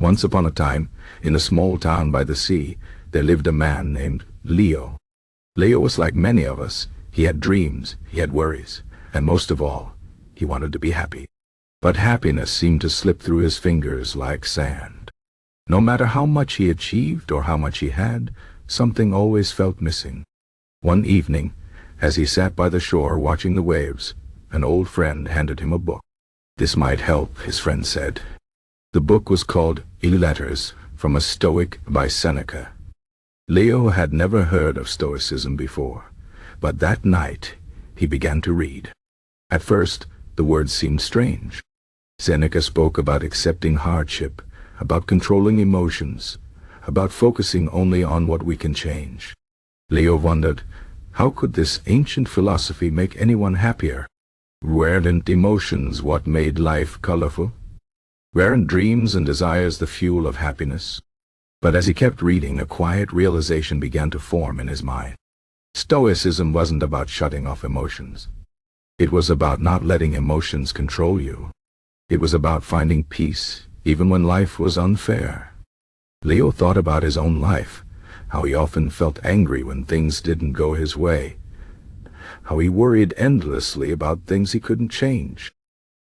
Once upon a time, in a small town by the sea, there lived a man named Leo. Leo was like many of us. He had dreams, he had worries, and most of all, he wanted to be happy. But happiness seemed to slip through his fingers like sand. No matter how much he achieved or how much he had, something always felt missing. One evening, as he sat by the shore watching the waves, an old friend handed him a book. "This might help," his friend said. The book was called Letters from a Stoic by Seneca. Leo had never heard of Stoicism before, but that night he began to read. At first, the words seemed strange. Seneca spoke about accepting hardship, about controlling emotions, about focusing only on what we can change. Leo wondered, how could this ancient philosophy make anyone happier? Weren't emotions what made life colorful? Weren't dreams and desires the fuel of happiness? But as he kept reading, a quiet realization began to form in his mind. Stoicism wasn't about shutting off emotions. It was about not letting emotions control you. It was about finding peace, even when life was unfair. Leo thought about his own life, how he often felt angry when things didn't go his way, how he worried endlessly about things he couldn't change.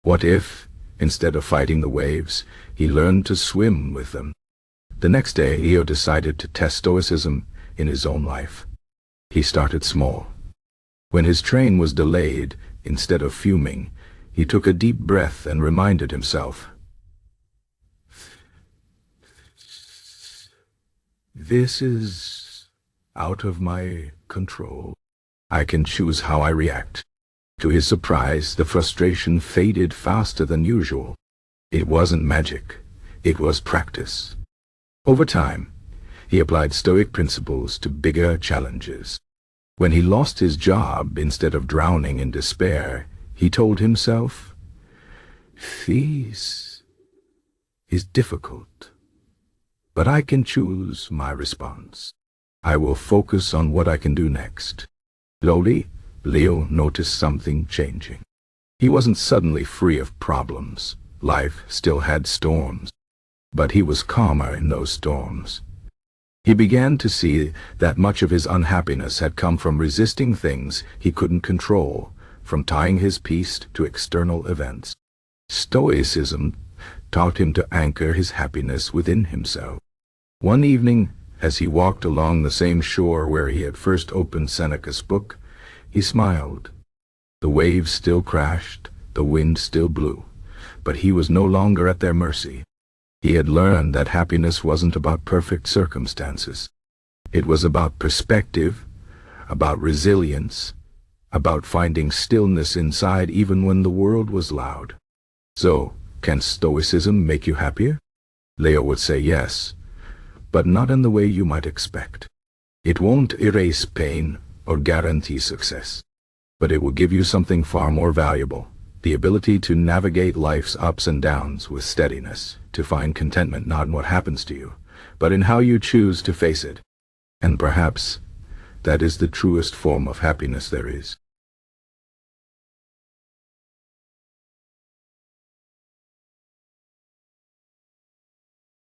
What if, instead of fighting the waves, he learned to swim with them? The next day, Leo decided to test Stoicism in his own life. He started small. When his train was delayed, instead of fuming, he took a deep breath and reminded himself, "This is out of my control. I can choose how I react." To his surprise, the frustration faded faster than usual. It wasn't magic. It was practice. Over time, he applied Stoic principles to bigger challenges. When he lost his job, instead of drowning in despair, he told himself, "This is difficult, but I can choose my response. I will focus on what I can do next." Slowly, Leo noticed something changing. He wasn't suddenly free of problems. Life still had storms, but he was calmer in those storms. He began to see that much of his unhappiness had come from resisting things he couldn't control, from tying his peace to external events. Stoicism taught him to anchor his happiness within himself. One evening, as he walked along the same shore where he had first opened Seneca's book, he smiled. The waves still crashed, the wind still blew, but he was no longer at their mercy. He had learned that happiness wasn't about perfect circumstances. It was about perspective, about resilience, about finding stillness inside even when the world was loud. So, can Stoicism make you happier? Leo would say yes, but not in the way you might expect. It won't erase pain or guarantee success, but it will give you something far more valuable: the ability to navigate life's ups and downs with steadiness, to find contentment not in what happens to you, but in how you choose to face it. And perhaps that is the truest form of happiness there is.